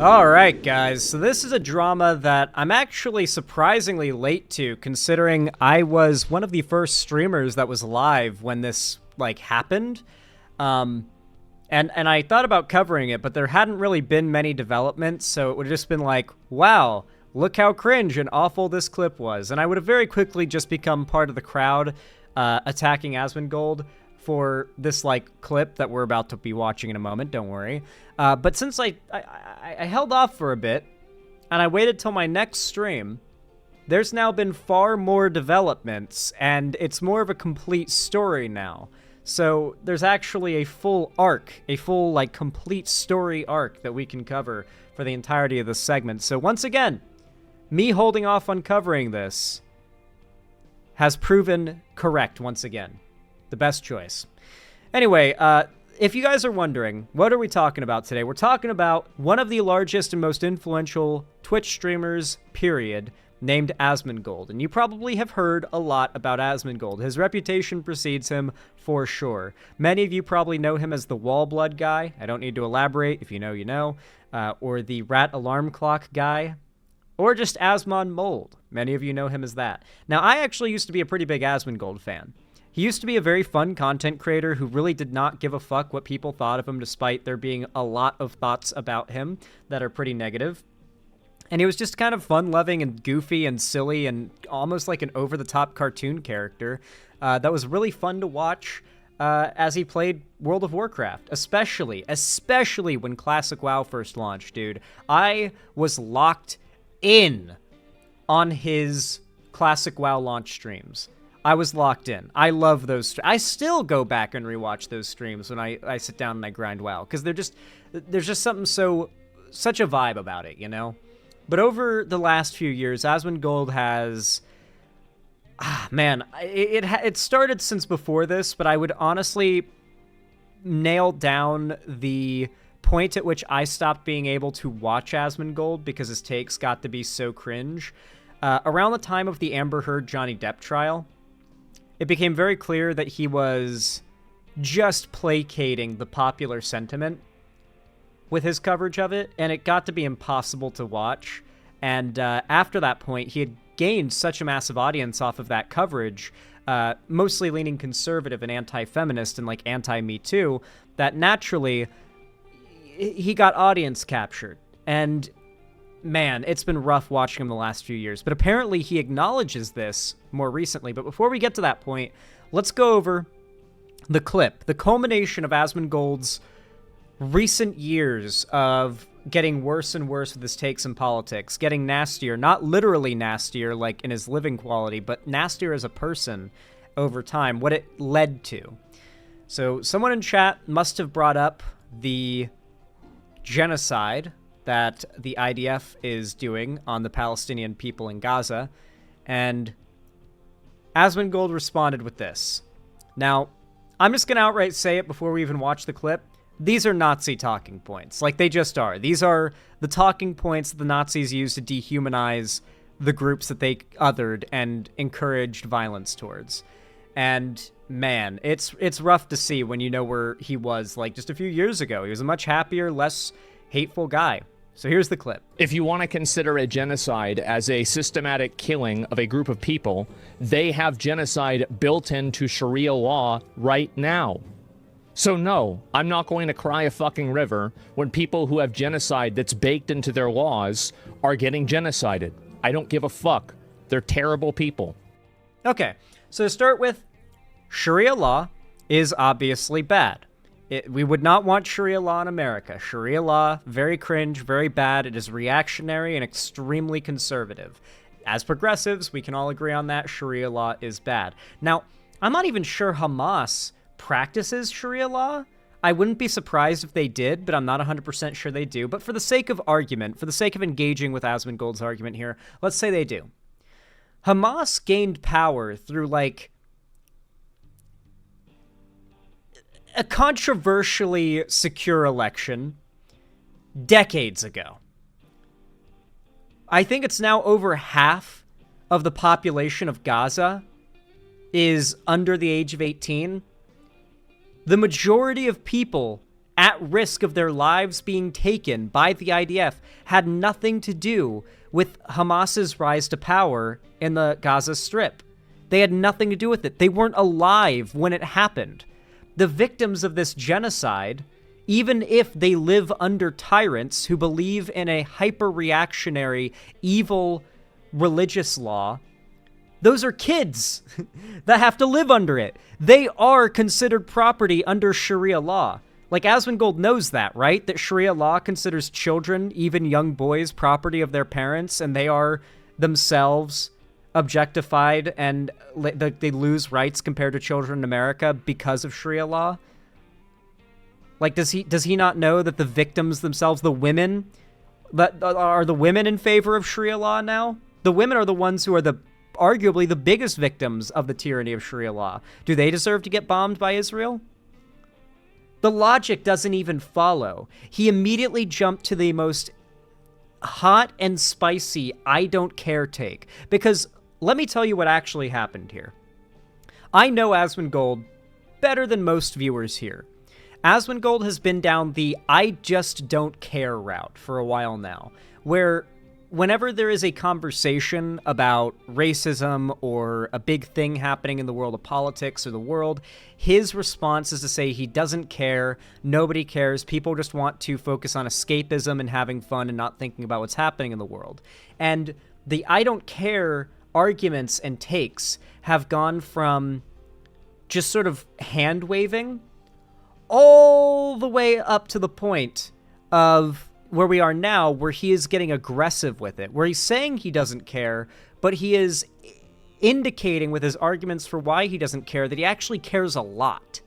Alright guys, so this is a drama that I'm actually surprisingly late to, considering I was one of the first streamers that was live when this, happened. And I thought about covering it, but there hadn't really been many developments, so it would have just been like, wow, look how cringe and awful this clip was. And I would have very quickly just become part of the crowd attacking Asmongold for this, clip that we're about to be watching in a moment, don't worry. But since I held off for a bit, and I waited till my next stream, there's now been far more developments, and it's more of a complete story now. So there's actually a full arc, a full, complete story arc that we can cover for the entirety of this segment. So once again, me holding off on covering this has proven correct once again. The best choice. Anyway, if you guys are wondering, what are we talking about today? We're talking about one of the largest and most influential Twitch streamers, period, named Asmongold. And you probably have heard a lot about Asmongold. His reputation precedes him for sure. Many of you probably know him as the Wall Blood guy. I don't need to elaborate. If you know, you know. Or the Rat Alarm Clock guy. Or just Asmongold. Many of you know him as that. Now, I actually used to be a pretty big Asmongold fan. He used to be a very fun content creator who really did not give a fuck what people thought of him, despite there being a lot of thoughts about him that are pretty negative. And he was just kind of fun-loving and goofy and silly and almost like an over-the-top cartoon character that was really fun to watch as he played World of Warcraft, especially when Classic WoW first launched, dude. I was locked in on his Classic WoW launch streams. I was locked in. I love those. I still go back and rewatch those streams when I sit down and I grind WoW, because there's just something such a vibe about it, you know? But over the last few years, Asmongold has... man, it started since before this, but I would honestly nail down the point at which I stopped being able to watch Asmongold because his takes got to be so cringe. Around the time of the Amber Heard Johnny Depp trial, it became very clear that he was just placating the popular sentiment with his coverage of it, and it got to be impossible to watch. And after that point, he had gained such a massive audience off of that coverage, mostly leaning conservative and anti-feminist and anti-Me Too, that naturally he got audience captured. And man, it's been rough watching him the last few years, but apparently he acknowledges this more recently. But before we get to that point, let's go over the clip, the culmination of Asmongold's recent years of getting worse and worse with his takes in politics, getting nastier, not literally nastier like in his living quality, but nastier as a person over time, what it led to. So someone in chat must have brought up the genocide that the IDF is doing on the Palestinian people in Gaza, and Asmongold responded with this. Now, I'm just going to outright say it before we even watch the clip. These are Nazi talking points. They just are. These are the talking points that the Nazis used to dehumanize the groups that they othered and encouraged violence towards. And man, it's rough to see when you know where he was just a few years ago. He was a much happier, less hateful guy. So here's the clip. If you want to consider a genocide as a systematic killing of a group of people, they have genocide built into Sharia law right now. So no, I'm not going to cry a fucking river when people who have genocide that's baked into their laws are getting genocided. I don't give a fuck. They're terrible people. Okay, so to start with, Sharia law is obviously bad. We would not want Sharia law in America. Sharia law, very cringe, very bad. It is reactionary and extremely conservative. As progressives, we can all agree on that. Sharia law is bad. Now, I'm not even sure Hamas practices Sharia law. I wouldn't be surprised if they did, but I'm not 100% sure they do. But for the sake of argument, for the sake of engaging with Asmongold's argument here, let's say they do. Hamas gained power through, a controversially secure election decades ago. I think it's now over half of the population of Gaza is under the age of 18. The majority of people at risk of their lives being taken by the IDF had nothing to do with Hamas's rise to power in the Gaza Strip. They had nothing to do with it. They weren't alive when it happened. The victims of this genocide, even if they live under tyrants who believe in a hyper-reactionary, evil religious law, those are kids that have to live under it. They are considered property under Sharia law. Like, Asmongold knows that, right? That Sharia law considers children, even young boys, property of their parents, and they are themselves objectified, and they lose rights compared to children in America because of Sharia law. Like, does he not know that the victims themselves, the women, that are the women in favor of Sharia law now? The women are the ones who are arguably the biggest victims of the tyranny of Sharia law. Do they deserve to get bombed by Israel? The logic doesn't even follow. He immediately jumped to the most hot and spicy I don't care take, because let me tell you what actually happened here. I know Asmongold better than most viewers here. Asmongold has been down the I just don't care route for a while now, where whenever there is a conversation about racism or a big thing happening in the world of politics or the world, his response is to say he doesn't care, nobody cares, people just want to focus on escapism and having fun and not thinking about what's happening in the world. And the I don't care arguments and takes have gone from just sort of hand-waving all the way up to the point of where we are now, where he is getting aggressive with it, where he's saying he doesn't care, but he is indicating with his arguments for why he doesn't care that he actually cares a lot.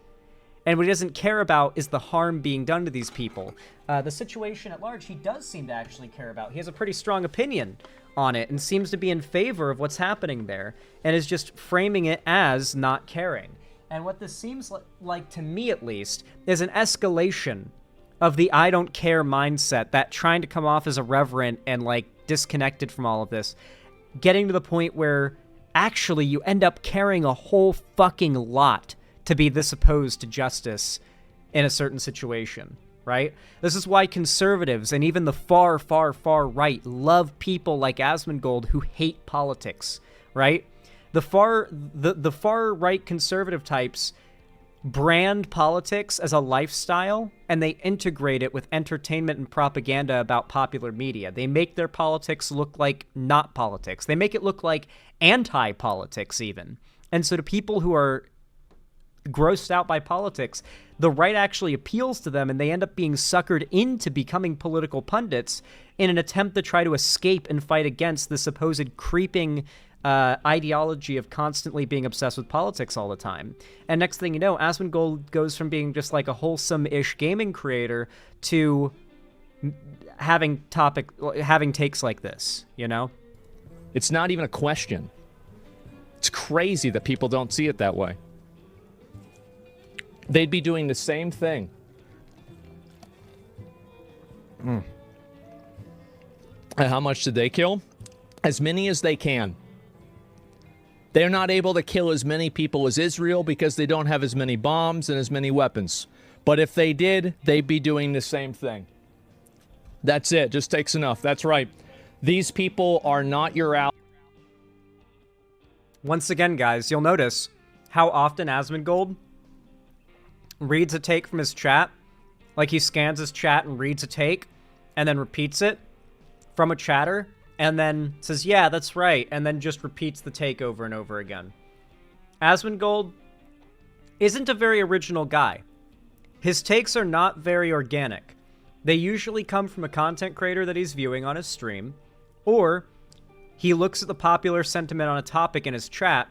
And what he doesn't care about is the harm being done to these people. The situation at large, he does seem to actually care about. He has a pretty strong opinion on it and seems to be in favor of what's happening there, and is just framing it as not caring. And what this seems like, to me at least, is an escalation of the I don't care mindset, that trying to come off as irreverent and like disconnected from all of this, getting to the point where actually you end up caring a whole fucking lot to be this opposed to justice in a certain situation, right? This is why conservatives and even the far, far, far right love people like Asmongold who hate politics, right? The far right conservative types brand politics as a lifestyle, and they integrate it with entertainment and propaganda about popular media. They make their politics look like not politics. They make it look like anti-politics even. And so to people who are grossed out by politics, the right actually appeals to them, and they end up being suckered into becoming political pundits in an attempt to try to escape and fight against the supposed creeping ideology of constantly being obsessed with politics all the time. And next thing you know, Asmongold goes from being just like a wholesome-ish gaming creator to having takes like this, you know? It's not even a question. It's crazy that people don't see it that way. They'd be doing the same thing. And how much did they kill? As many as they can. They're not able to kill as many people as Israel because they don't have as many bombs and as many weapons. But if they did, they'd be doing the same thing. That's it. Just takes enough. That's right. These people are not your allies. Once again, guys, you'll notice how often Asmongold reads a take from his chat. Like, he scans his chat and reads a take and then repeats it from a chatter, and then says, yeah, that's right, and then just repeats the take over and over again. Asmongold isn't a very original guy. His takes are not very organic. They usually come from a content creator that he's viewing on his stream, or he looks at the popular sentiment on a topic in his chat,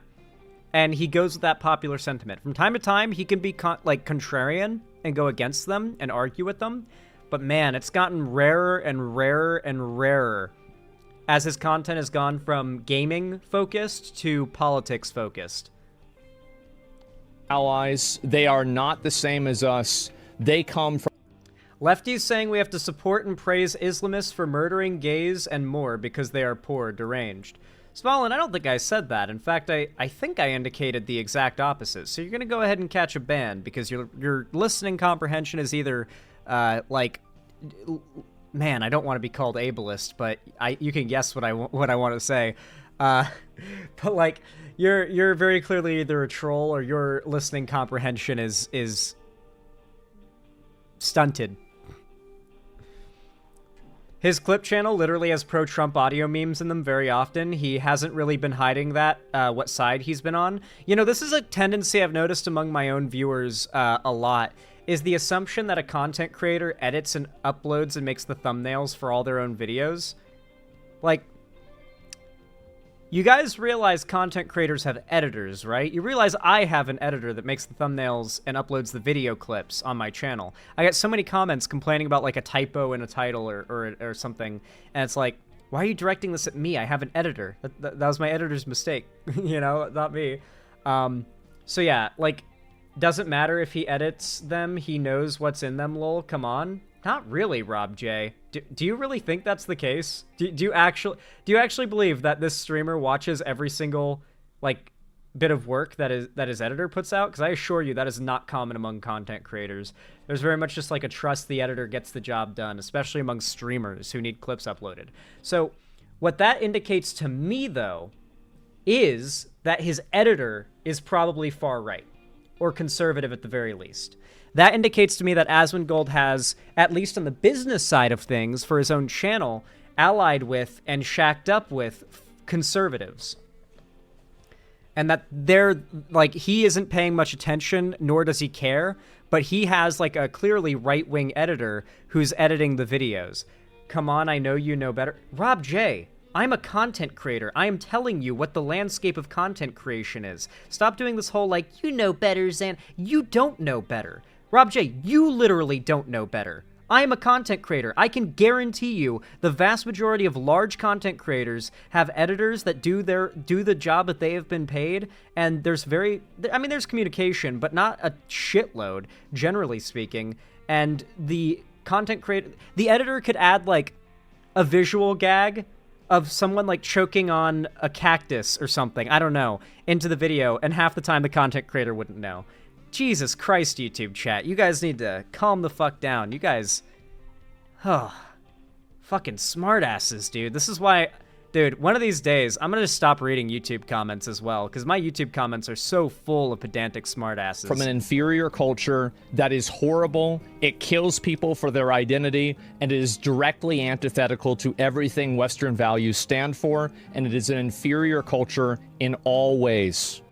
and he goes with that popular sentiment. From time to time, he can be contrarian and go against them and argue with them, but man, it's gotten rarer and rarer and rarer as his content has gone from gaming-focused to politics-focused. Allies, they are not the same as us. They come from... Lefties saying we have to support and praise Islamists for murdering gays and more because they are poor, deranged. Smolin, I don't think I said that. In fact, I think I indicated the exact opposite. So you're going to go ahead and catch a ban because your listening comprehension is either, man, I don't want to be called ableist, but you can guess what I want to say. But like, you're very clearly either a troll or your listening comprehension is stunted. His clip channel literally has pro-Trump audio memes in them very often. He hasn't really been hiding that, what side he's been on. You know, this is a tendency I've noticed among my own viewers a lot, is the assumption that a content creator edits and uploads and makes the thumbnails for all their own videos. Like, you guys realize content creators have editors, right? You realize I have an editor that makes the thumbnails and uploads the video clips on my channel. I get so many comments complaining about like a typo in a title or something, and it's like, why are you directing this at me? I have an editor. That was my editor's mistake, you know, not me. So yeah, like, doesn't matter if he edits them, he knows what's in them, lol, come on. Not really, Rob J. Do you really think that's the case? Do you actually believe that this streamer watches every single like bit of work that his editor puts out? Because I assure you that is not common among content creators. There's very much just like a trust the editor gets the job done, especially among streamers who need clips uploaded. So what that indicates to me, though, is that his editor is probably far right, or conservative at the very least. That indicates to me that Asmongold has, at least on the business side of things, for his own channel, allied with and shacked up with conservatives. And that they're, like, he isn't paying much attention, nor does he care, but he has, like, a clearly right-wing editor who's editing the videos. Come on, I know you know better. Rob J., I'm a content creator. I am telling you what the landscape of content creation is. Stop doing this whole, like, you know better, Zan. You don't know better. Rob J., you literally don't know better. I am a content creator. I can guarantee you the vast majority of large content creators have editors that do the job that they have been paid, and there's communication, but not a shitload, generally speaking, and the editor could add, like, a visual gag of someone, like, choking on a cactus or something, I don't know, into the video, and half the time the content creator wouldn't know. Jesus Christ, YouTube chat. You guys need to calm the fuck down. You guys... fucking smartasses, dude. This is why... Dude, one of these days, I'm gonna just stop reading YouTube comments as well, because my YouTube comments are so full of pedantic smartasses. From an inferior culture that is horrible, it kills people for their identity, and it is directly antithetical to everything Western values stand for, and it is an inferior culture in all ways.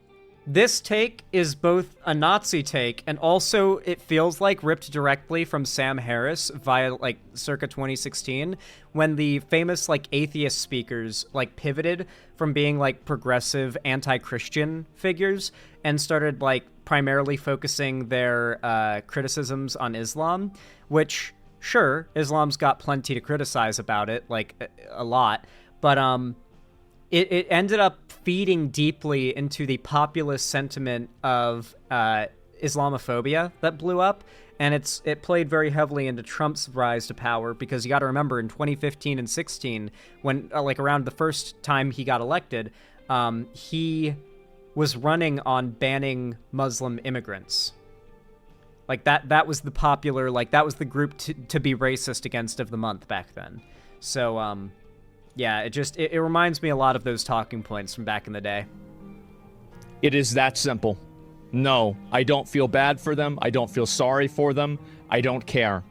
This take is both a Nazi take, and also it feels like ripped directly from Sam Harris via, like, circa 2016, when the famous, like, atheist speakers, like, pivoted from being, like, progressive anti-Christian figures and started, like, primarily focusing their criticisms on Islam, which, sure, Islam's got plenty to criticize about it, like, a lot, but, It ended up feeding deeply into the populist sentiment of Islamophobia that blew up, and it played very heavily into Trump's rise to power, because you got to remember in 2015 and 16, when like around the first time he got elected, he was running on banning Muslim immigrants. Like that was the popular, like that was the group to be racist against of the month back then. So yeah, it reminds me a lot of those talking points from back in the day. It is that simple. No, I don't feel bad for them. I don't feel sorry for them. I don't care.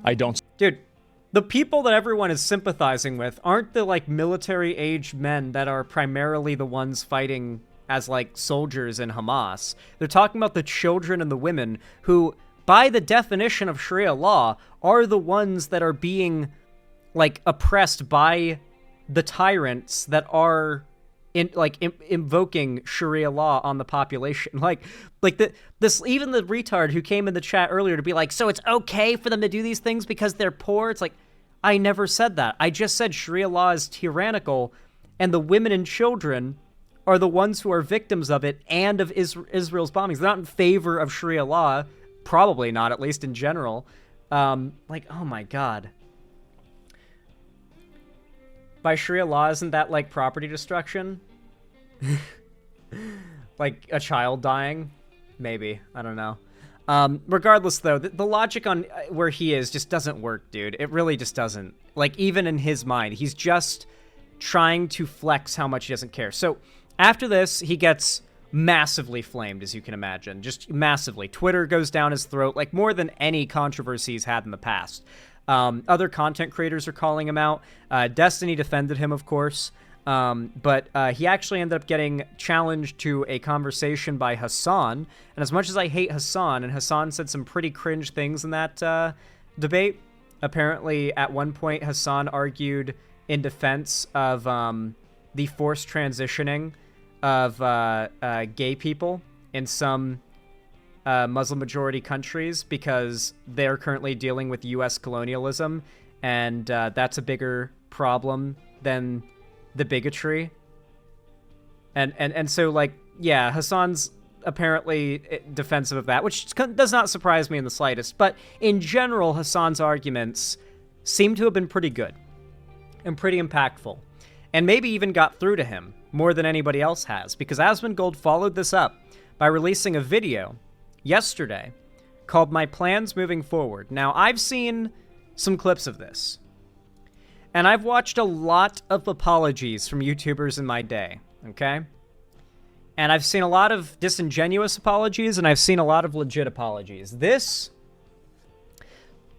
I don't... Dude, the people that everyone is sympathizing with aren't the, like, military-aged men that are primarily the ones fighting as, like, soldiers in Hamas. They're talking about the children and the women who, by the definition of Sharia law, are the ones that are being, like, oppressed by the tyrants that are invoking Sharia law on the population. This even the retard who came in the chat earlier to be like, so it's okay for them to do these things because they're poor. It's like, I never said that. I just said Sharia law is tyrannical, and the women and children are the ones who are victims of it and of Israel's bombings. They're not in favor of Sharia law, probably not, at least in general. Like, oh my god. By Sharia law, isn't that like property destruction? Like a child dying? Maybe. I don't know. Regardless, though, the logic on where he is just doesn't work, dude. It really just doesn't. Like, even in his mind, he's just trying to flex how much he doesn't care. So after this, he gets massively flamed, as you can imagine. Just massively. Twitter goes down his throat, like more than any controversy he's had in the past. Other content creators are calling him out. Destiny defended him, of course. But he actually ended up getting challenged to a conversation by Hassan. And as much as I hate Hassan, and Hassan said some pretty cringe things in that debate, apparently at one point Hassan argued in defense of the forced transitioning of gay people in some Muslim-majority countries because they're currently dealing with U.S. colonialism, and that's a bigger problem than the bigotry. And so, like, yeah, Hassan's apparently defensive of that, which does not surprise me in the slightest. But in general, Hassan's arguments seem to have been pretty good and pretty impactful, and maybe even got through to him more than anybody else has, because Asmongold followed this up by releasing a video yesterday called My Plans Moving Forward. Now, I've seen some clips of this, and I've watched a lot of apologies from YouTubers in my day, okay? And I've seen a lot of disingenuous apologies, and I've seen a lot of legit apologies. This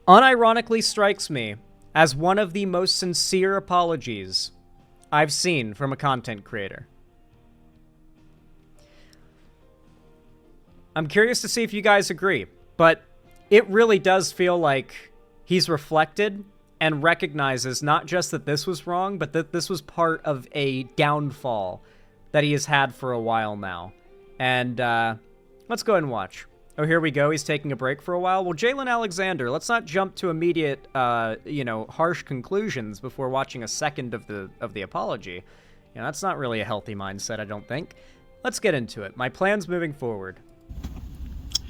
unironically strikes me as one of the most sincere apologies I've seen from a content creator. I'm curious to see if you guys agree, but it really does feel like he's reflected and recognizes not just that this was wrong, but that this was part of a downfall that he has had for a while now. And let's go ahead and watch. Oh, here we go. He's taking a break for a while. Well, Jalen Alexander, let's not jump to immediate, harsh conclusions before watching a second of the apology. That's not really a healthy mindset, I don't think. Let's get into it. My plans moving forward.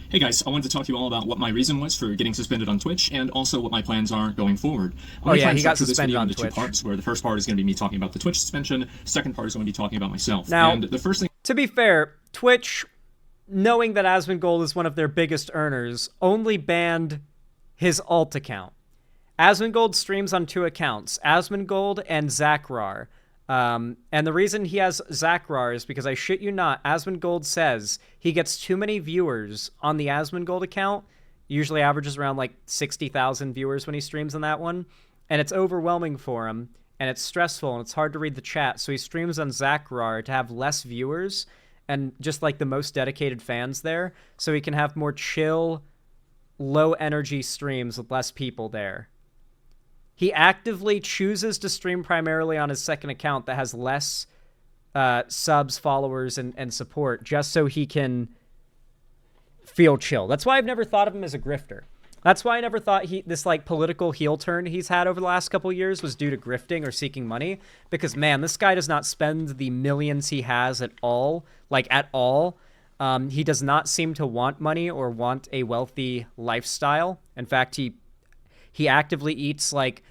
Hey guys, I wanted to talk to you all about what my reason was for getting suspended on Twitch, and also what my plans are going forward. Oh yeah, he got suspended on Twitch. Two parts, where the first part is going to be me talking about the Twitch suspension, second part is going to be talking about myself. Now, and the first thing... To be fair, Twitch, knowing that Asmongold is one of their biggest earners, only banned his alt account. Asmongold streams on two accounts, Asmongold and Zakrar. And the reason he has Zakrar is because, I shit you not, Asmongold says he gets too many viewers on the Asmongold account. Usually averages around like 60,000 viewers when he streams on that one. And it's overwhelming for him, and it's stressful, and it's hard to read the chat. So he streams on Zakrar to have less viewers and just like the most dedicated fans there, so he can have more chill, low energy streams with less people there. He actively chooses to stream primarily on his second account that has less subs, followers, and support, just so he can feel chill. That's why I've never thought of him as a grifter. That's why I never thought this like political heel turn he's had over the last couple years was due to grifting or seeking money. Because, man, this guy does not spend the millions he has at all. Like, at all. He does not seem to want money or want a wealthy lifestyle. In fact, he actively eats like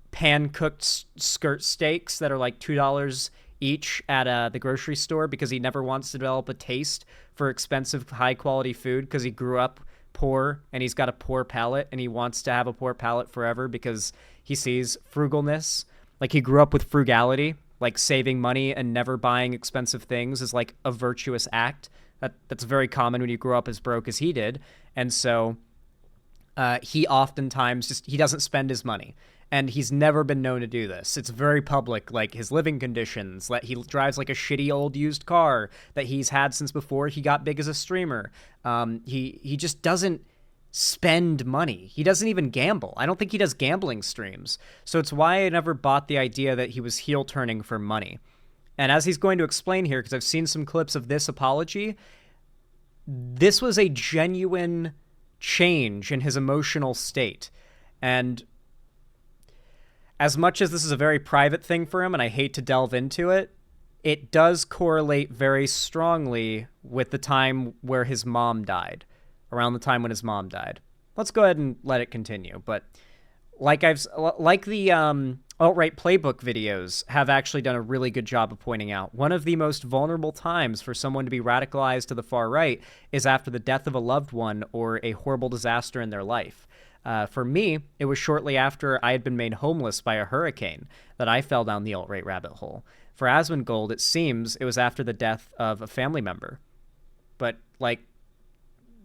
pan-cooked skirt steaks that are like $2 each at the grocery store because he never wants to develop a taste for expensive, high-quality food because he grew up poor and he's got a poor palate and he wants to have a poor palate forever because he sees frugalness. Like, he grew up with frugality, like saving money and never buying expensive things is like a virtuous act. That's very common when you grow up as broke as he did. And so he oftentimes he doesn't spend his money. And he's never been known to do this. It's very public, like his living conditions. He drives like a shitty old used car that he's had since before he got big as a streamer. He just doesn't spend money. He doesn't even gamble. I don't think he does gambling streams. So it's why I never bought the idea that he was heel turning for money. And as he's going to explain here, because I've seen some clips of this apology, this was a genuine change in his emotional state. And as much as this is a very private thing for him, and I hate to delve into it, it does correlate very strongly with the time where his mom died, around the time when his mom died. Let's go ahead and let it continue. But like the alt-right playbook videos have actually done a really good job of pointing out, one of the most vulnerable times for someone to be radicalized to the far right is after the death of a loved one or a horrible disaster in their life. For me, it was shortly after I had been made homeless by a hurricane that I fell down the alt-right rabbit hole. For Asmongold, it seems it was after the death of a family member. But, like,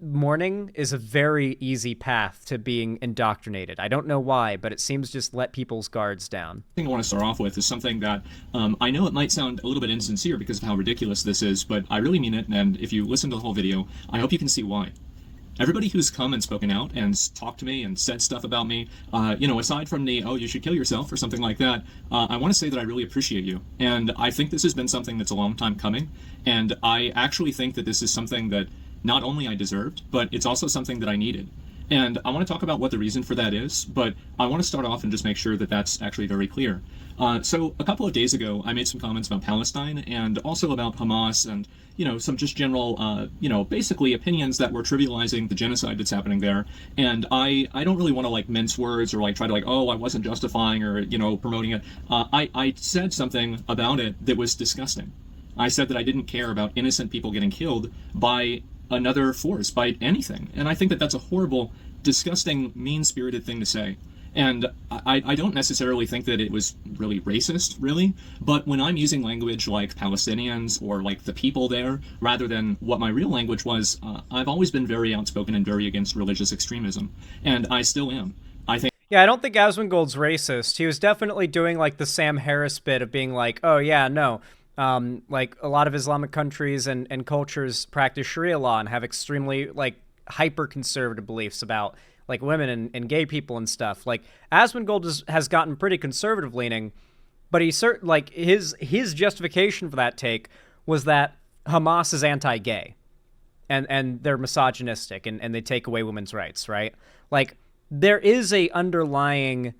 mourning is a very easy path to being indoctrinated. I don't know why, but it seems just let people's guards down. The thing I want to start off with is something that I know it might sound a little bit insincere because of how ridiculous this is, but I really mean it, and if you listen to the whole video, I hope you can see why. Everybody who's come and spoken out and talked to me and said stuff about me, aside from the, oh, you should kill yourself or something like that, I want to say that I really appreciate you. And I think this has been something that's a long time coming. And I actually think that this is something that not only I deserved, but it's also something that I needed. And I want to talk about what the reason for that is, but I want to start off and just make sure that that's actually very clear. So a couple of days ago, I made some comments about Palestine and also about Hamas and, some just general, basically opinions that were trivializing the genocide that's happening there. And I don't really want to mince words or try to oh, I wasn't justifying or, promoting it. I said something about it that was disgusting. I said that I didn't care about innocent people getting killed by another force, by anything. And I think that that's a horrible, disgusting, mean-spirited thing to say. And I don't necessarily think that it was really racist, really, but when I'm using language like Palestinians or the people there, rather than what my real language was, I've always been very outspoken and very against religious extremism, and I still am. Yeah, I don't think Asmongold's racist. He was definitely doing the Sam Harris bit of being oh yeah, no, a lot of Islamic countries and cultures practice Sharia law and have extremely hyper-conservative beliefs about women and gay people and stuff. Asmongold has gotten pretty conservative leaning, but he his justification for that take was that Hamas is anti-gay and they're misogynistic and they take away women's rights, right? There is a underlying,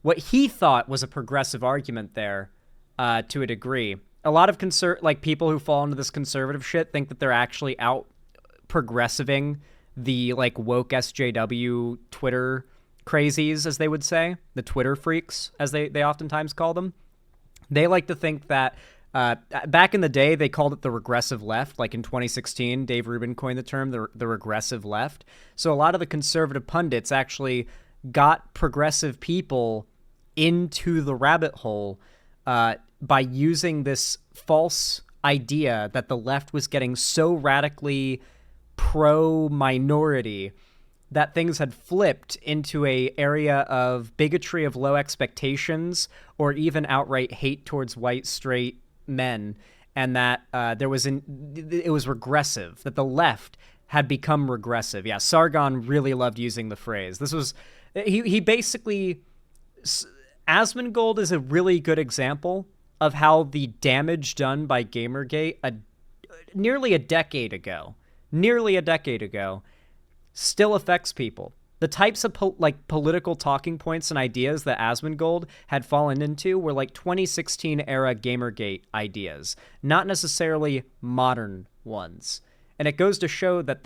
what he thought was a progressive argument there, to a degree. A lot of people who fall into this conservative shit think that they're actually out progressiving the woke SJW Twitter crazies, as they would say, the Twitter freaks, as they oftentimes call them. They like to think that back in the day, they called it the regressive left. In 2016, Dave Rubin coined the term the regressive left. So a lot of the conservative pundits actually got progressive people into the rabbit hole by using this false idea that the left was getting so radically pro-minority that things had flipped into a area of bigotry of low expectations or even outright hate towards white straight men, and that it was regressive, that the left had become regressive. Yeah, Sargon really loved using the phrase. This was he basically, Asmongold is a really good example of how the damage done by Gamergate nearly a decade ago still affects people. The types of political talking points and ideas that Asmongold had fallen into were 2016 era Gamergate ideas, not necessarily modern ones. And it goes to show that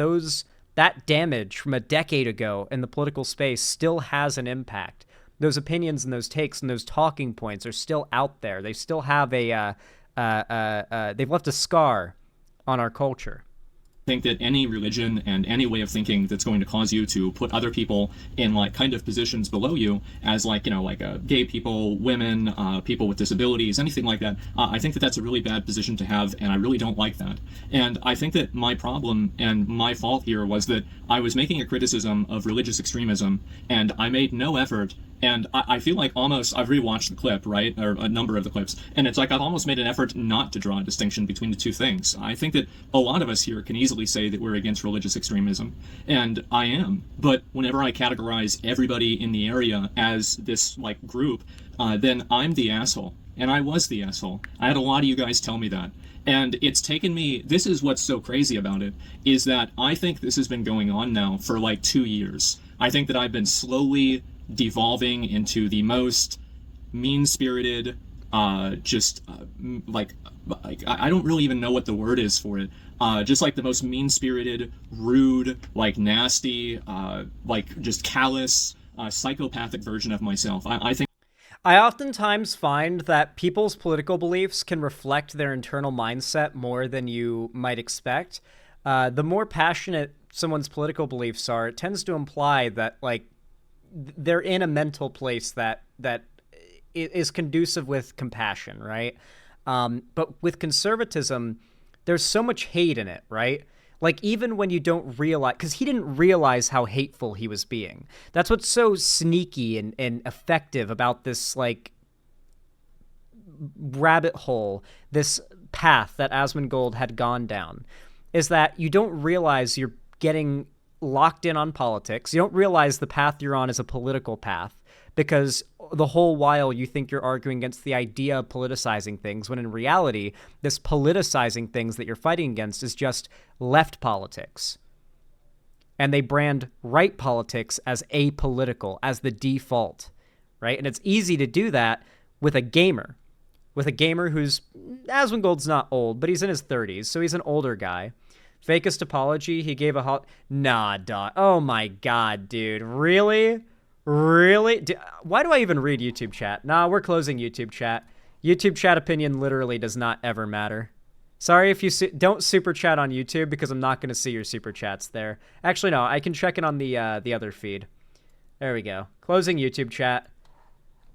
that damage from a decade ago in the political space still has an impact. Those opinions and those takes and those talking points are still out there. They still have they've left a scar on our culture. Think that any religion and any way of thinking that's going to cause you to put other people in kind of positions below you as gay people, women, people with disabilities, anything like that, I think that that's a really bad position to have, and I really don't like that. And I think that my problem and my fault here was that I was making a criticism of religious extremism, and I made no effort. And I feel almost, I've rewatched the clip, right, or a number of the clips, and it's I've almost made an effort not to draw a distinction between the two things. I think that a lot of us here can easily say that we're against religious extremism, and I am. But whenever I categorize everybody in the area as this group, then I'm the asshole, and I was the asshole. I had a lot of you guys tell me that. And it's taken me, this is what's so crazy about it, is that I think this has been going on now for 2 years. I think that I've been slowly devolving into the most mean-spirited, I don't really even know what the word is for it. Just the most mean-spirited, rude, nasty, just callous, psychopathic version of myself. I think I oftentimes find that people's political beliefs can reflect their internal mindset more than you might expect. The more passionate someone's political beliefs are, it tends to imply that, like, they're in a mental place that is conducive with compassion, right? But with conservatism, there's so much hate in it, right? Like, even when you don't realize, because he didn't realize how hateful he was being. That's what's so sneaky and effective about this, like, rabbit hole, this path that Asmongold had gone down, is that you don't realize you're getting locked in on politics. You don't realize the path you're on is a political path, because the whole while you think you're arguing against the idea of politicizing things, when in reality, this politicizing things that you're fighting against is just left politics. And they brand right politics as apolitical, as the default, right? And it's easy to do that with a gamer. With a gamer who's, Asmongold's not old, but he's in his 30s, so he's an older guy. Fakest apology, he gave a nah, dog. Oh my god, dude. Really? Really? Why do I even read YouTube chat? Nah, we're closing YouTube chat. YouTube chat opinion literally does not ever matter. Sorry if you don't super chat on YouTube, because I'm not going to see your super chats there. Actually, no, I can check it on the other feed. There we go. Closing YouTube chat.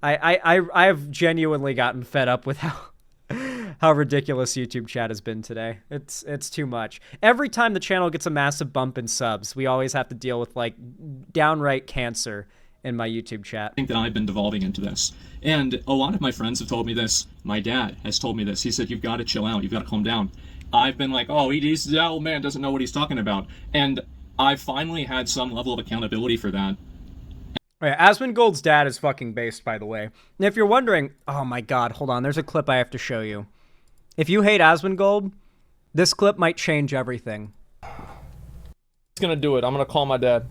I've genuinely gotten fed up with how ridiculous YouTube chat has been today. It's too much. Every time the channel gets a massive bump in subs, we always have to deal with, like, downright cancer in my YouTube chat. I think that I've been devolving into this. And a lot of my friends have told me this. My dad has told me this. He said, you've got to chill out. You've got to calm down. I've been like, oh, that old man doesn't know what he's talking about. And I've finally had some level of accountability for that. Oh, yeah, Asmongold's dad is fucking based, by the way. And if you're wondering, oh my god, hold on, there's a clip I have to show you. If you hate Asmongold, this clip might change everything. He's gonna do it. I'm gonna call my dad.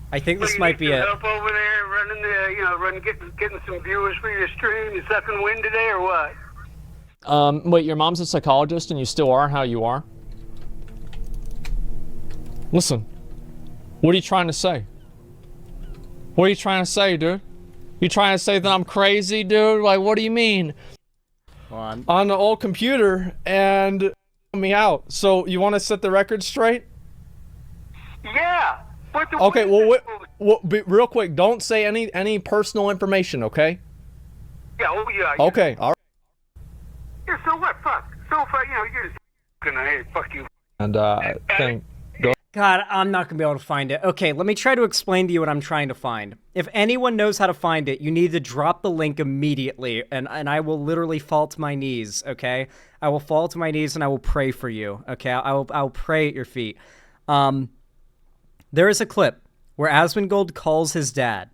I think this might be it. Help over there, getting some viewers for your stream. You sucking wind today or what? Wait, your mom's a psychologist and you still are how you are? Listen, what are you trying to say? What are you trying to say, dude? You trying to say that I'm crazy, dude? Like, what do you mean? On the old computer and me out. So you want to set the record straight? Yeah. Okay, well, real quick, don't say any personal information, okay? Yeah, oh yeah. Okay, all right. Yeah, so what? Fuck. So far, you're just gonna, hey, fuck you. And, God, I'm not going to be able to find it. Okay, let me try to explain to you what I'm trying to find. If anyone knows how to find it, you need to drop the link immediately, and I will literally fall to my knees, okay? I will fall to my knees and I will pray for you, okay? I will pray at your feet. There is a clip where Asmongold calls his dad.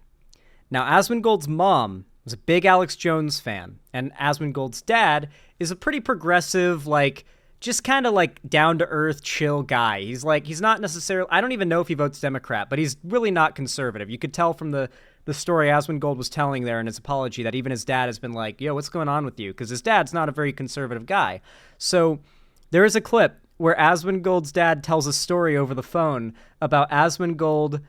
Now, Asmongold's mom was a big Alex Jones fan, and Asmongold's dad is a pretty progressive, like, just kind of like down-to-earth, chill guy. He's not necessarily, I don't even know if he votes Democrat, but he's really not conservative. You could tell from the story Asmongold was telling there in his apology that even his dad has been like, yo, what's going on with you? Because his dad's not a very conservative guy. So there is a clip where Asmongold's dad tells a story over the phone about Asmongold,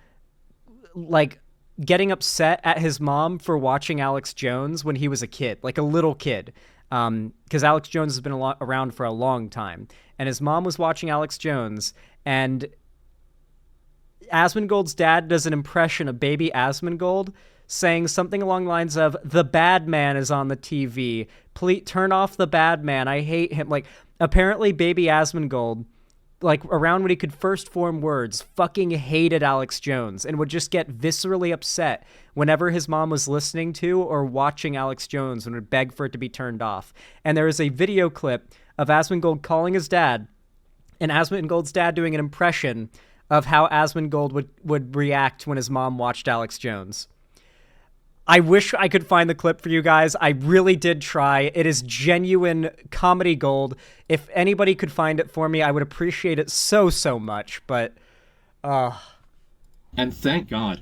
like, getting upset at his mom for watching Alex Jones when he was a kid, like a little kid. Because Alex Jones has been around for a long time. And his mom was watching Alex Jones, and Asmongold's dad does an impression of baby Asmongold, saying something along the lines of, the bad man is on the TV. Please turn off the bad man. I hate him. Like, apparently baby Asmongold, like, around when he could first form words, fucking hated Alex Jones and would just get viscerally upset whenever his mom was listening to or watching Alex Jones and would beg for it to be turned off. And there is a video clip of Asmongold calling his dad, and Asmongold's dad doing an impression of how Asmongold would react when his mom watched Alex Jones. I wish I could find the clip for you guys. I really did try. It is genuine comedy gold. If anybody could find it for me, I would appreciate it so, so much. But, And thank God.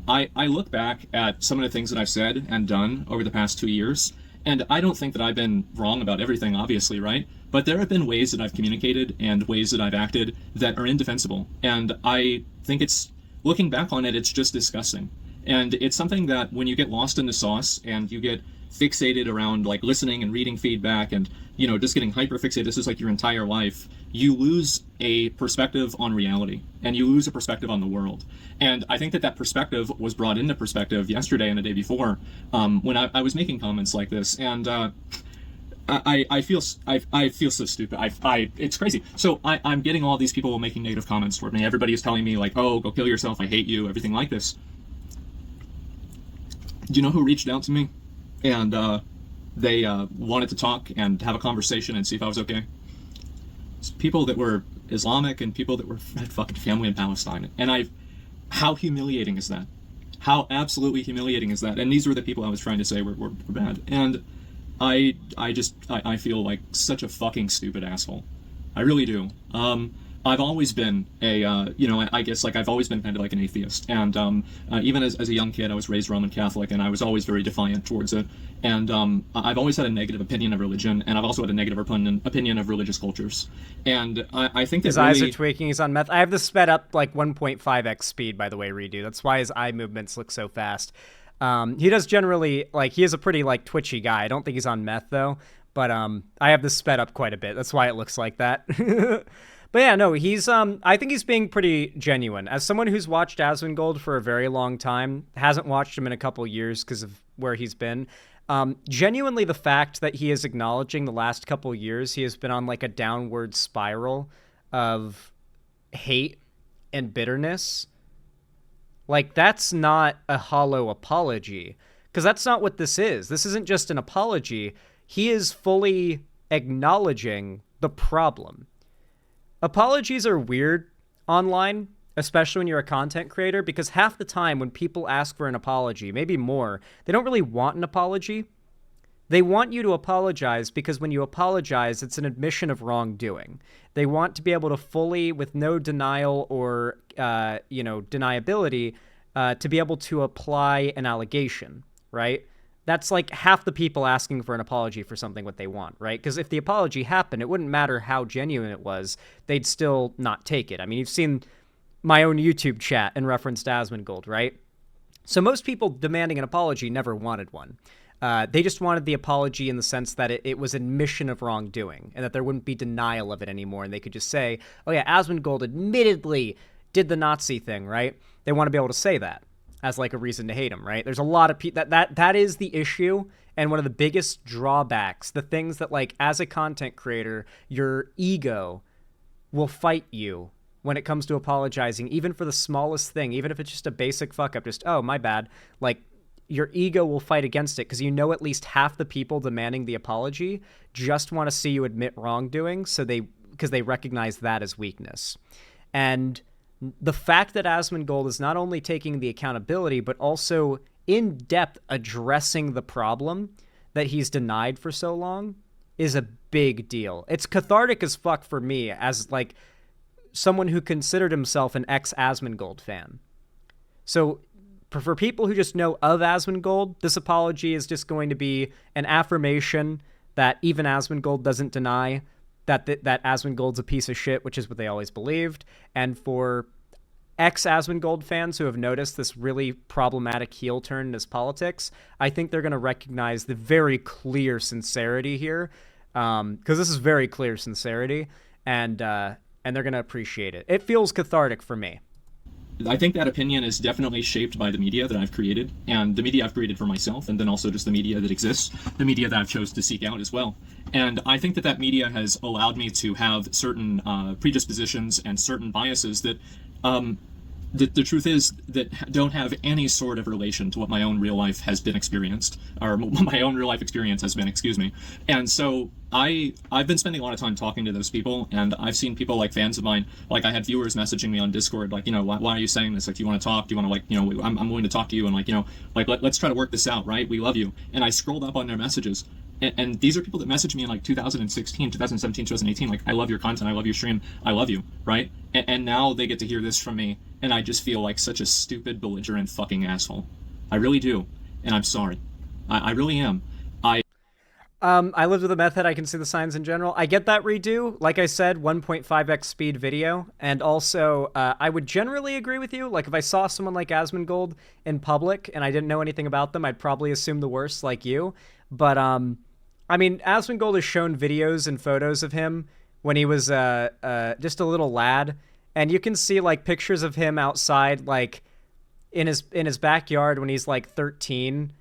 I look back at some of the things that I've said and done over the past 2 years, and I don't think that I've been wrong about everything, obviously, right? But there have been ways that I've communicated and ways that I've acted that are indefensible. And I think it's looking back on it, it's just disgusting. And it's something that when you get lost in the sauce and you get fixated around like listening and reading feedback and, you know, just getting hyper fixated, this is like your entire life, you lose a perspective on reality and you lose a perspective on the world. And I think that that perspective was brought into perspective yesterday and the day before, when I was making comments like this. And I feel so stupid. It's crazy. So I'm getting all these people making negative comments toward me. Everybody is telling me like, oh, go kill yourself. I hate you. Everything like this. Do you know who reached out to me? And they wanted to talk and have a conversation and see if I was okay. It's people that were Islamic and people that were had fucking family in Palestine. And how humiliating is that? How absolutely humiliating is that? And these were the people I was trying to say were bad. And I feel like such a fucking stupid asshole. I really do. I've always been a, you know, I guess like I've always been kind of like an atheist. And even as a young kid, I was raised Roman Catholic and I was always very defiant towards it. And I've always had a negative opinion of religion, and I've also had a negative opinion of religious cultures. And I think that his eyes are tweaking. He's on meth. I have this sped up like 1.5x speed, by the way, redo. That's why his eye movements look so fast. He does generally, like, he is a pretty, like, twitchy guy. I don't think he's on meth, though. But I have this sped up quite a bit. That's why it looks like that. But yeah, no, he's, I think he's being pretty genuine. As someone who's watched Asmongold for a very long time, hasn't watched him in a couple years because of where he's been, genuinely the fact that he is acknowledging the last couple years he has been on, like, a downward spiral of hate and bitterness, like, that's not a hollow apology, because that's not what this is. This isn't just an apology. He is fully acknowledging the problem. Apologies are weird online, especially when you're a content creator, because half the time when people ask for an apology, maybe more, they don't really want an apology. They want you to apologize because when you apologize, it's an admission of wrongdoing. They want to be able to fully, with no denial or, deniability, to be able to apply an allegation, right? That's like half the people asking for an apology for something what they want, right? Because if the apology happened, it wouldn't matter how genuine it was. They'd still not take it. I mean, you've seen my own YouTube chat in reference to Asmongold, right? So most people demanding an apology never wanted one. They just wanted the apology in the sense that it was admission of wrongdoing and that there wouldn't be denial of it anymore. And they could just say, oh yeah, Asmongold admittedly did the Nazi thing, right? They want to be able to say that as like a reason to hate him, right? There's a lot of people that is the issue. And one of the biggest drawbacks, the things that like as a content creator, your ego will fight you when it comes to apologizing, even for the smallest thing, even if it's just a basic fuck up, just, oh, my bad. Like, your ego will fight against it because you know at least half the people demanding the apology just want to see you admit wrongdoing, because they recognize that as weakness. And the fact that Asmongold is not only taking the accountability, but also in depth addressing the problem that he's denied for so long is a big deal. It's cathartic as fuck for me as like someone who considered himself an ex-Asmongold fan. So for people who just know of Asmongold, this apology is just going to be an affirmation that even Asmongold doesn't deny that Asmongold's a piece of shit, which is what they always believed. And for ex-Asmongold fans who have noticed this really problematic heel turn in his politics, I think they're going to recognize the very clear sincerity here, because this is very clear sincerity, and they're going to appreciate it. It feels cathartic for me. I think that opinion is definitely shaped by the media that I've created, and the media I've created for myself, and then also just the media that exists, the media that I've chose to seek out as well. And I think that media has allowed me to have certain predispositions and certain biases that the truth is that don't have any sort of relation to what my own real life has been experienced, or my own real life experience has been, excuse me. And so I've been spending a lot of time talking to those people, and I've seen people like fans of mine, like I had viewers messaging me on Discord, like, you know, why are you saying this? Like, do you want to talk? Do you want to, like, you know, I'm willing to talk to you, and like, you know, like, let's try to work this out, right? We love you. And I scrolled up on their messages, and these are people that messaged me in like 2016, 2017, 2018, like, I love your content, I love your stream, I love you, right? And now they get to hear this from me, and I just feel like such a stupid, belligerent fucking asshole. I really do, and I'm sorry. I really am. I lived with a meth head. I can see the signs in general. I get that redo. Like I said, 1.5x speed video. And also, I would generally agree with you. Like, if I saw someone like Asmongold in public and I didn't know anything about them, I'd probably assume the worst like you. But, I mean, Asmongold has shown videos and photos of him when he was just a little lad. And you can see, like, pictures of him outside, like, in his backyard when he's, like, 13.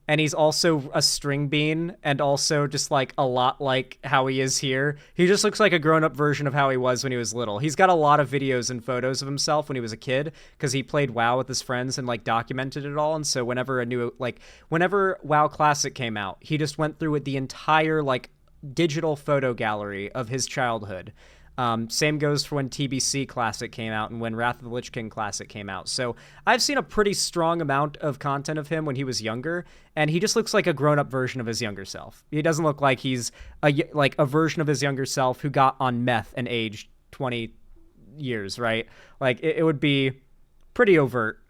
And he's also a string bean and also just like a lot like how he is here. He just looks like a grown-up version of how he was when he was little. He's got a lot of videos and photos of himself when he was a kid because he played WoW with his friends and like documented it all. And so whenever WoW Classic came out, he just went through with the entire like digital photo gallery of his childhood. Same goes for when TBC Classic came out and when Wrath of the Lich King Classic came out. So I've seen a pretty strong amount of content of him when he was younger, and he just looks like a grown-up version of his younger self. He doesn't look like he's a version of his younger self who got on meth and aged 20 years, right? Like, it would be pretty overt.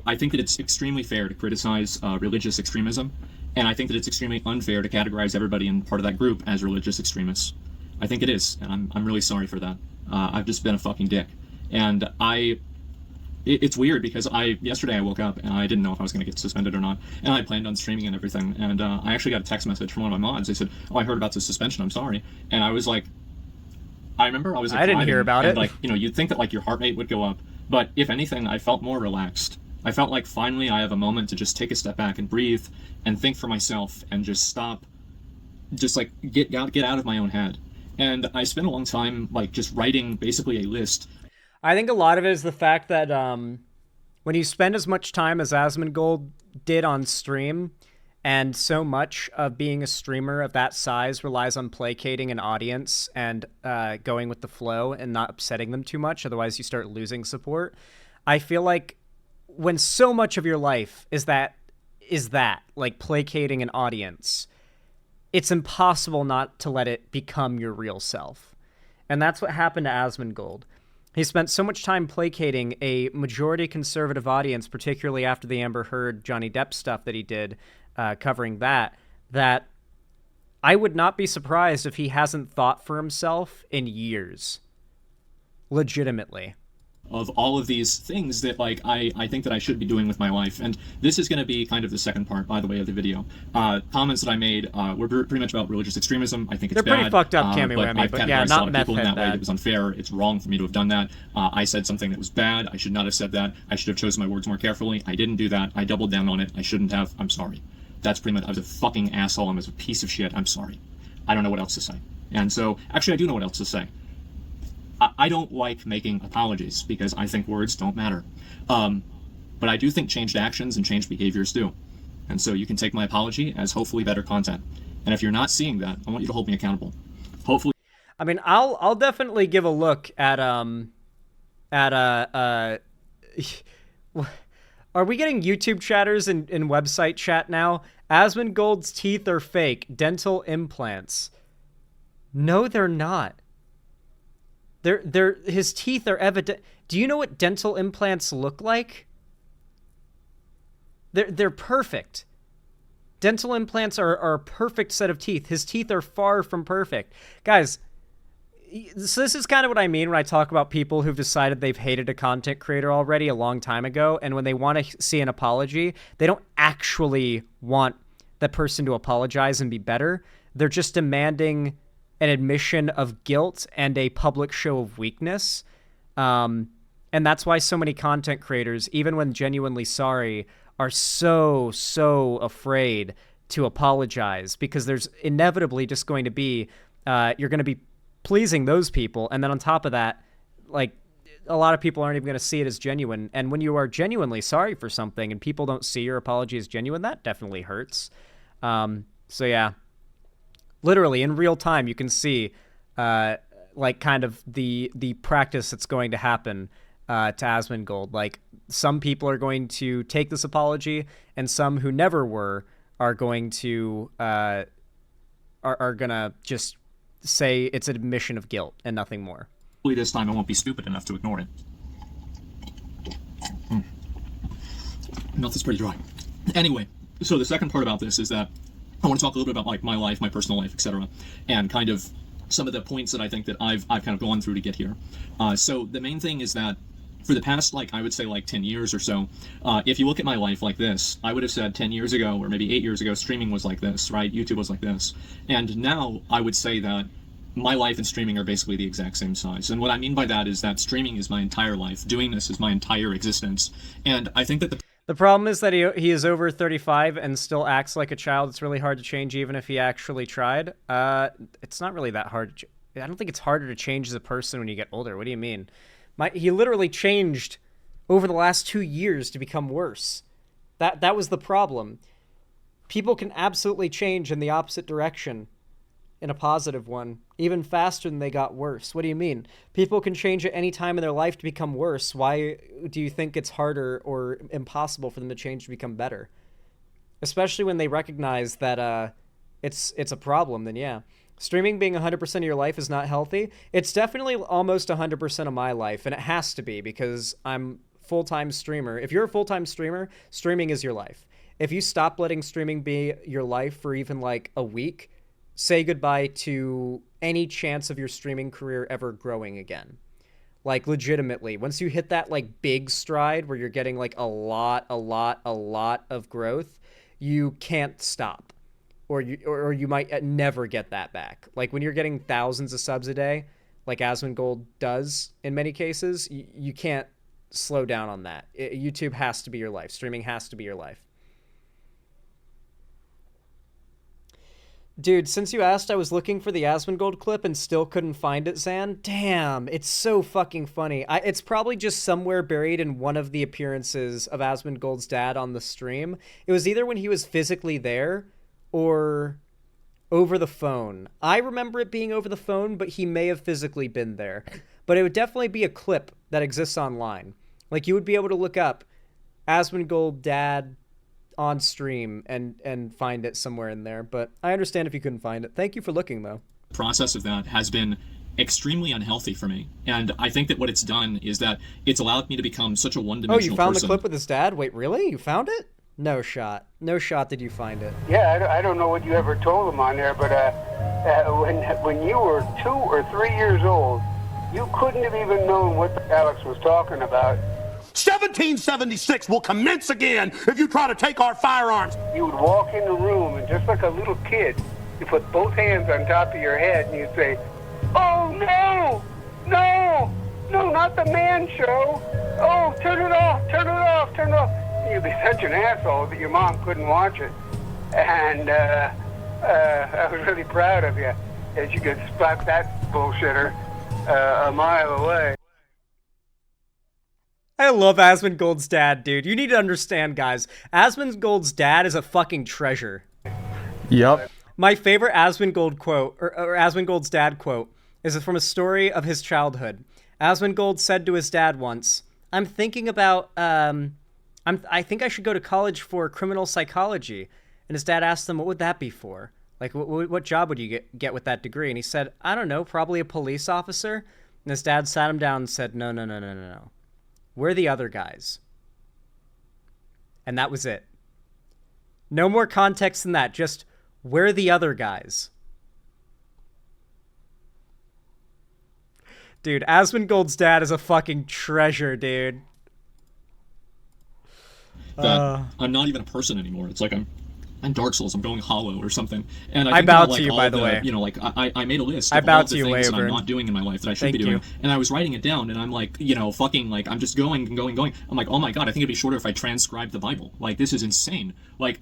I think that it's extremely fair to criticize religious extremism, and I think that it's extremely unfair to categorize everybody in part of that group as religious extremists. I think it is, and I'm really sorry for that. I've just been a fucking dick. And it's weird because yesterday I woke up and I didn't know if I was going to get suspended or not, and I planned on streaming and everything, and I actually got a text message from one of my mods. They said, "Oh, I heard about the suspension, I'm sorry." And I was like, I remember I was like, I didn't hear about it. Like, you know, you'd think that like your heart rate would go up, but if anything, I felt more relaxed. I felt like finally I have a moment to just take a step back and breathe and think for myself and just stop, just like get out of my own head. And I spent a long time, like, just writing basically a list. I think a lot of it is the fact that when you spend as much time as Asmongold did on stream, and so much of being a streamer of that size relies on placating an audience and going with the flow and not upsetting them too much, otherwise you start losing support. I feel like when so much of your life is that, like, placating an audience, it's impossible not to let it become your real self. And that's what happened to Asmongold. He spent so much time placating a majority conservative audience, particularly after the Amber Heard, Johnny Depp stuff that he did, covering that I would not be surprised if he hasn't thought for himself in years. Legitimately. Of all of these things that, like, I think that I should be doing with my life. And this is going to be kind of the second part, by the way, of the video. Comments that I made were pretty much about religious extremism. I think it's bad. They're pretty fucked up, but yeah, not not a lot of meth people in head that way. bad. It was unfair. It's wrong for me to have done that. I said something that was bad. I should not have said that. I should have chosen my words more carefully. I didn't do that. I doubled down on it. I shouldn't have. I'm sorry. That's pretty much, I was a fucking asshole. I was a piece of shit. I'm sorry. I don't know what else to say. And so, actually, I do know what else to say. I don't like making apologies because I think words don't matter. But I do think changed actions and changed behaviors do. And so you can take my apology as hopefully better content. And if you're not seeing that, I want you to hold me accountable. Hopefully. I mean, I'll definitely give a look at are we getting YouTube chatters in website chat now? Asmongold's teeth are fake. Dental implants. No, they're not. His teeth are evident. Do you know what dental implants look like? They're perfect. Dental implants are a perfect set of teeth. His teeth are far from perfect. Guys, so this is kind of what I mean when I talk about people who've decided they've hated a content creator already a long time ago, and when they want to see an apology, they don't actually want the person to apologize and be better. They're just demanding an admission of guilt and a public show of weakness. And that's why so many content creators, even when genuinely sorry, are so afraid to apologize, because there's inevitably just going to be, you're going to be pleasing those people. And then on top of that, like, a lot of people aren't even going to see it as genuine. And when you are genuinely sorry for something and people don't see your apology as genuine, that definitely hurts. So yeah. Literally, in real time, you can see, like, kind of the practice that's going to happen to Asmongold. Like, some people are going to take this apology, and some who never were are going to are gonna just say it's an admission of guilt and nothing more. Hopefully this time I won't be stupid enough to ignore it. Mouth is pretty dry. Anyway, so the second part about this is that I want to talk a little bit about like my life, my personal life, etc., and kind of some of the points that I think that I've kind of gone through to get here. So the main thing is that for the past, like, I would say like 10 years or so, if you look at my life like this, I would have said 10 years ago or maybe 8 years ago, streaming was like this, right? YouTube was like this. And now I would say that my life and streaming are basically the exact same size. And what I mean by that is that streaming is my entire life. Doing this is my entire existence. And I think that The problem is that he is over 35 and still acts like a child. It's really hard to change even if he actually tried. It's not really that hard. I don't think it's harder to change as a person when you get older. What do you mean? He literally changed over the last 2 years to become worse. That was the problem. People can absolutely change in the opposite direction, in a positive one, even faster than they got worse. What do you mean? People can change at any time in their life to become worse. Why do you think it's harder or impossible for them to change to become better? Especially when they recognize that it's a problem, then yeah. Streaming being 100% of your life is not healthy. It's definitely almost 100% of my life, and it has to be because I'm full-time streamer. If you're a full-time streamer, streaming is your life. If you stop letting streaming be your life for even like a week, say goodbye to any chance of your streaming career ever growing again. Like, legitimately, once you hit that like big stride where you're getting like a lot of growth, you can't stop. Or you might never get that back. Like when you're getting thousands of subs a day, like Asmongold does in many cases, you can't slow down on that. YouTube has to be your life. Streaming has to be your life. Dude, since you asked, I was looking for the Asmongold clip and still couldn't find it, Zan. Damn, it's so fucking funny. It's probably just somewhere buried in one of the appearances of Asmongold's dad on the stream. It was either when he was physically there or over the phone. I remember it being over the phone, but he may have physically been there. But it would definitely be a clip that exists online. Like, you would be able to look up Asmongold dad on stream and find it somewhere in there, but I understand if you couldn't find it. Thank you for looking, though. the process of that has been extremely unhealthy for me. And I think that what it's done is that it's allowed me to become such a one-dimensional person. Oh, you found the clip with his dad? Wait, really? You found it? No shot. No shot did you find it. Yeah, I don't know what you ever told him on there, but when you were 2 or 3 years old, you couldn't have even known what Alex was talking about. 1776 will commence again if you try to take our firearms. You would walk in the room, and just like a little kid, you put both hands on top of your head, and you'd say, "Oh, no! No! No, not the man show! Oh, turn it off! Turn it off! Turn it off!" And you'd be such an asshole that your mom couldn't watch it. And I was really proud of you, as you could spot that bullshitter a mile away. I love Asmongold's dad, dude. You need to understand, guys. Asmongold's dad is a fucking treasure. Yep. My favorite Asmongold quote, or Asmongold's dad quote, is from a story of his childhood. Asmongold said to his dad once, "I'm thinking about, I think I should go to college for criminal psychology." And his dad asked him, "What would that be for? Like, what job would you get with that degree?" And he said, "I don't know, probably a police officer." And his dad sat him down and said, No. We're the other guys." And that was it. No more context than that. Just, we're the other guys. Dude, Asmongold's dad is a fucking treasure, dude. That I'm not even a person anymore. It's like I'm Dark Souls. I'm going hollow or something. And I think bow about, like, to you, all by the the way. You know, like I made a list I of bow all to the you, things that I'm Wayburn. not doing in my life that I should Thank be doing. you. And I was writing it down, and I'm like, you know, fucking like I'm just going and going. I'm like, oh my god, I think it'd be shorter if I transcribed the Bible. Like, this is insane. Like,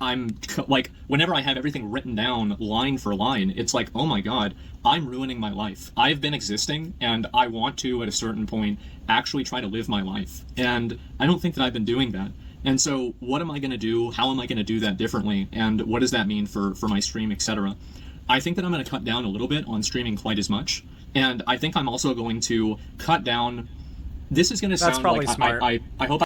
like whenever I have everything written down line for line, it's like, oh my god, I'm ruining my life. I've been existing, and I want to at a certain point actually try to live my life, and I don't think that I've been doing that. And so what am I going to do? How am I going to do that differently? And what does that mean for my stream, etc.? I think that I'm going to cut down a little bit on streaming quite as much. And I think I'm also going to cut down. This is going to sound probably like smart. I hope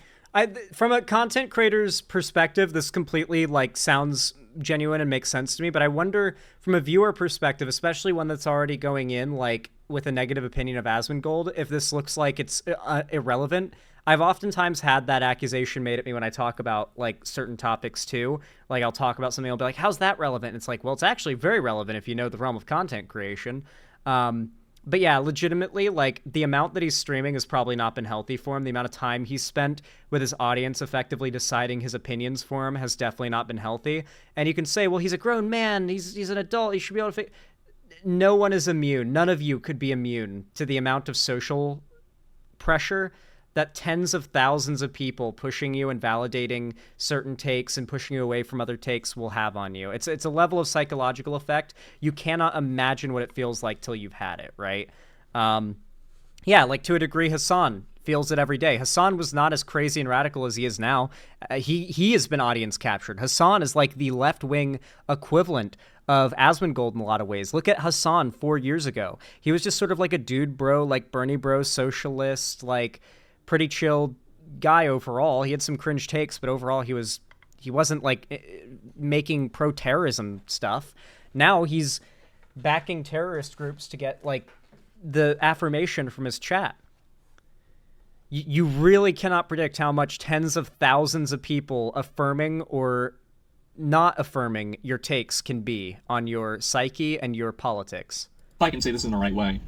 From a content creator's perspective, this completely like sounds genuine and makes sense to me, but I wonder from a viewer perspective, especially one that's already going in like with a negative opinion of Asmongold, if this looks like it's irrelevant. I've oftentimes had that accusation made at me when I talk about like certain topics too. Like I'll talk about something, I'll be like, how's that relevant? And it's like, well, it's actually very relevant if you know the realm of content creation. But yeah, legitimately, like the amount that he's streaming has probably not been healthy for him. The amount of time he's spent with his audience effectively deciding his opinions for him has definitely not been healthy. And you can say, well, he's a grown man. He's an adult. He should be able to No one is immune. None of you could be immune to the amount of social pressure that tens of thousands of people pushing you and validating certain takes and pushing you away from other takes will have on you. It's a level of psychological effect you cannot imagine what it feels like till you've had it, right? Yeah, like to a degree, Hassan feels it every day. Hassan was not as crazy and radical as he is now. He has been audience captured. Hassan is like the left-wing equivalent of Asmongold in a lot of ways. Look at Hassan 4 years ago. He was just sort of like a dude bro, like Bernie bro, socialist, like pretty chill guy overall. He had some cringe takes, but overall he wasn't like making pro-terrorism stuff. Now he's backing terrorist groups to get like the affirmation from his chat. You really cannot predict how much tens of thousands of people affirming or not affirming your takes can be on your psyche and your politics. If I can say this in the right way,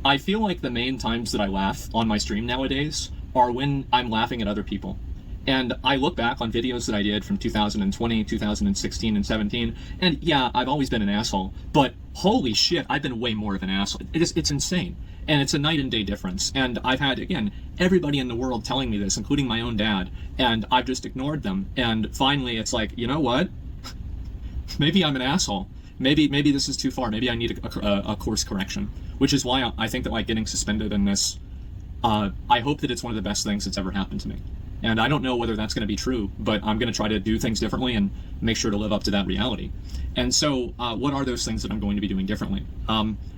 I feel like the main times that I laugh on my stream nowadays are when I'm laughing at other people. And I look back on videos that I did from 2020, 2016, and 17, and yeah, I've always been an asshole, but holy shit, I've been way more of an asshole. It's insane. And it's a night and day difference. And I've had, again, everybody in the world telling me this, including my own dad, and I've just ignored them. And finally, it's like, you know what? Maybe I'm an asshole. Maybe this is too far. Maybe I need a course correction, which is why I think that like getting suspended in this, I hope that it's one of the best things that's ever happened to me. And I don't know whether that's going to be true, but I'm going to try to do things differently and make sure to live up to that reality. And so what are those things that I'm going to be doing differently?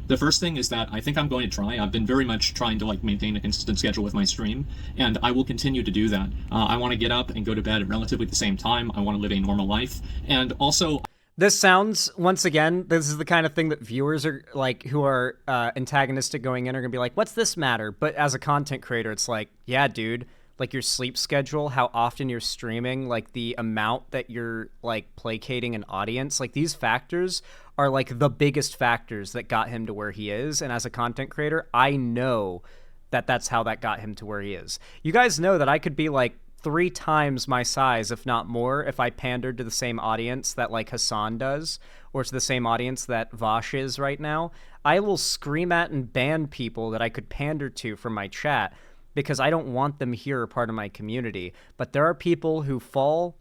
The first thing is that I think I'm going to try. I've been very much trying to like maintain a consistent schedule with my stream, and I will continue to do that. I want to get up and go to bed at relatively the same time. I want to live a normal life. And also, this sounds, once again, this is the kind of thing that viewers are like, who are antagonistic going in are going to be like, what's this matter? But as a content creator, it's like, yeah, dude, like your sleep schedule, how often you're streaming, like the amount that you're like placating an audience, like these factors are like the biggest factors that got him to where he is. And as a content creator, I know that that's how that got him to where he is. You guys know that I could be like 3 times my size, if not more, if I pandered to the same audience that like Hassan does, or to the same audience that Vosh is right now. I will scream at and ban people that I could pander to from my chat because I don't want them here part of my community. But there are people who fall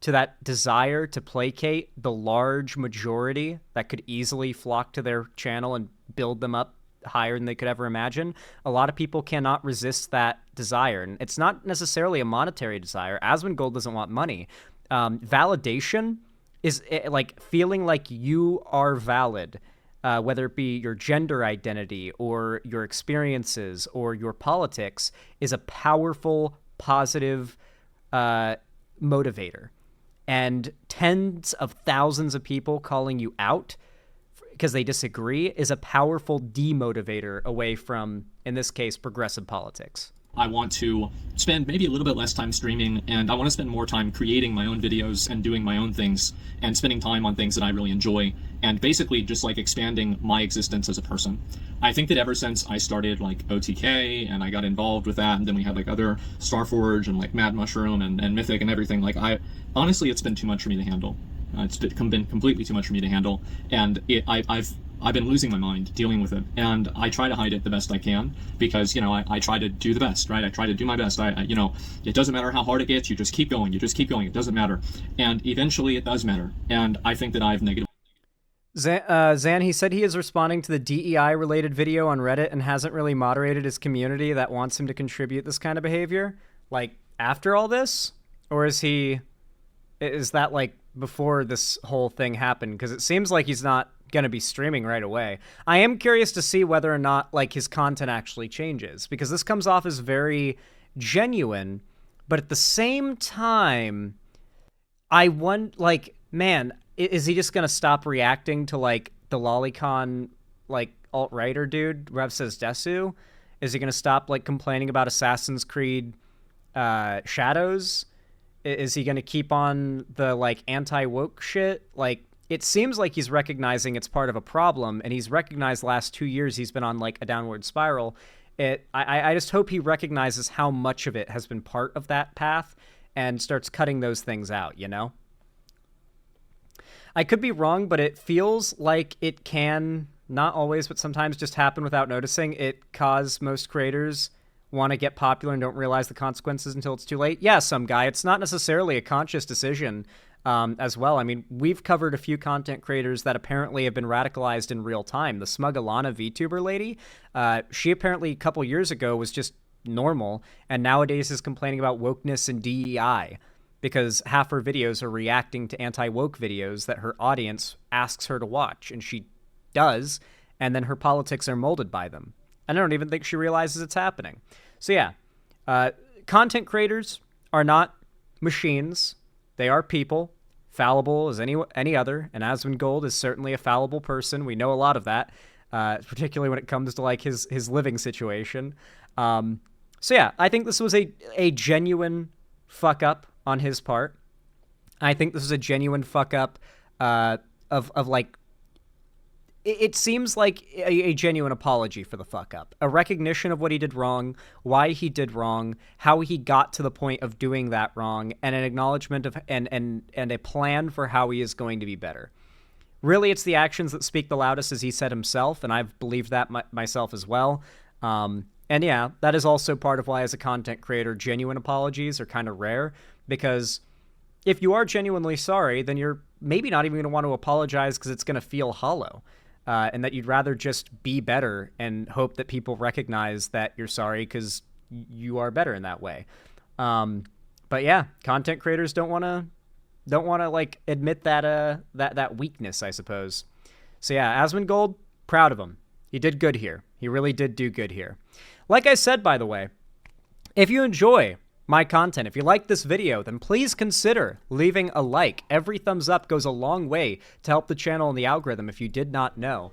to that desire to placate the large majority that could easily flock to their channel and build them up higher than they could ever imagine. A lot of people cannot resist that desire. And it's not necessarily a monetary desire. Asmongold doesn't want money. Validation is like feeling like you are valid, whether it be your gender identity or your experiences or your politics, is a powerful, positive motivator. And tens of thousands of people calling you out because they disagree is a powerful demotivator away from, in this case, progressive politics. I want to spend maybe a little bit less time streaming, and I want to spend more time creating my own videos and doing my own things and spending time on things that I really enjoy, and basically just like expanding my existence as a person. I think that ever since I started like OTK and I got involved with that, and then we had like other Starforge and like Mad Mushroom and Mythic and everything, like honestly it's been too much for me to handle. It's been completely too much for me to handle, and I've been losing my mind dealing with it, and I try to hide it the best I can because, you know, I try to do the best, right? I try to do my best. You know, it doesn't matter how hard it gets. You just keep going. It doesn't matter. And eventually it does matter. And I think that I've negative. Zan, he said he is responding to the DEI-related video on Reddit and hasn't really moderated his community that wants him to contribute this kind of behavior. Like, after all this? Or is that, like, before this whole thing happened? Because it seems like he's not going to be streaming right away. I am curious to see whether or not like his content actually changes, because this comes off as very genuine, but at the same time I want, like, man, is he just going to stop reacting to like the lolicon like alt-righter dude Rev says Desu? Is he going to stop like complaining about Assassin's Creed shadows? Is he going to keep on the, like, anti-woke shit? Like, it seems like he's recognizing it's part of a problem, and he's recognized the last 2 years he's been on, like, a downward spiral. I just hope he recognizes how much of it has been part of that path and starts cutting those things out, you know? I could be wrong, but it feels like it can, not always, but sometimes just happen without noticing. It cause most creators want to get popular and don't realize the consequences until it's too late. Yeah, some guy. It's not necessarily a conscious decision as well. I mean, we've covered a few content creators that apparently have been radicalized in real time. The Smug Alana VTuber lady, she apparently a couple years ago was just normal, and nowadays is complaining about wokeness and DEI because half her videos are reacting to anti-woke videos that her audience asks her to watch, and she does, and then her politics are molded by them. And I don't even think she realizes it's happening. So yeah, content creators are not machines. They are people, fallible as any other, and Asmongold is certainly a fallible person. We know a lot of that, particularly when it comes to, like, his living situation. So yeah, I think this was a genuine fuck up on his part. I think this is a genuine fuck up of like, it seems like a genuine apology for the fuck up, a recognition of what he did wrong, why he did wrong, how he got to the point of doing that wrong, and an acknowledgement of and a plan for how he is going to be better. Really, it's the actions that speak the loudest, as he said himself, and I've believed that myself as well. And yeah, that is also part of why, as a content creator, genuine apologies are kind of rare, because if you are genuinely sorry, then you're maybe not even going to want to apologize because it's going to feel hollow. And that you'd rather just be better and hope that people recognize that you're sorry because you are better in that way. But yeah, content creators don't want to like admit that weakness, I suppose. So yeah, Asmongold, proud of him. He did good here. He really did do good here. Like I said, by the way, if you enjoy my content, if you like this video, then please consider leaving a like. Every thumbs up goes a long way to help the channel and the algorithm, if you did not know.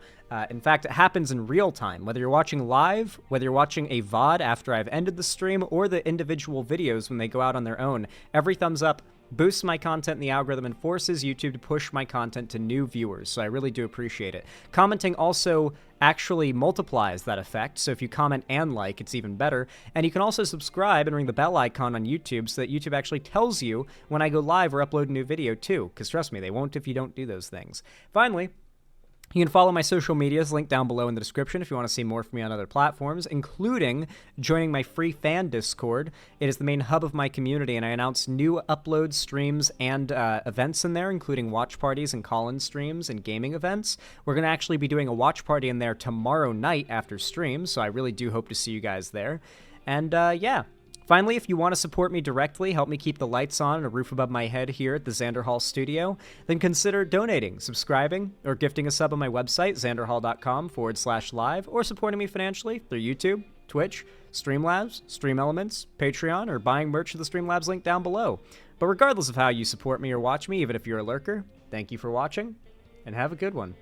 In fact, it happens in real time. Whether you're watching live, whether you're watching a VOD after I've ended the stream, or the individual videos when they go out on their own, every thumbs up boosts my content in the algorithm and forces YouTube to push my content to new viewers, so I really do appreciate it. Commenting also actually multiplies that effect, so if you comment and like, it's even better. And you can also subscribe and ring the bell icon on YouTube so that YouTube actually tells you when I go live or upload a new video too, because trust me, they won't if you don't do those things. Finally, you can follow my social medias, linked down below in the description, if you want to see more from me on other platforms, including joining my free fan Discord. It is the main hub of my community, and I announce new uploads, streams, and events in there, including watch parties and call-in streams and gaming events. We're going to actually be doing a watch party in there tomorrow night after stream, so I really do hope to see you guys there. And yeah. Finally, if you want to support me directly, help me keep the lights on and a roof above my head here at the Xander Hall studio, then consider donating, subscribing, or gifting a sub on my website, xanderhall.com/live, or supporting me financially through YouTube, Twitch, Streamlabs, Stream Elements, Patreon, or buying merch to the Streamlabs link down below. But regardless of how you support me or watch me, even if you're a lurker, thank you for watching, and have a good one.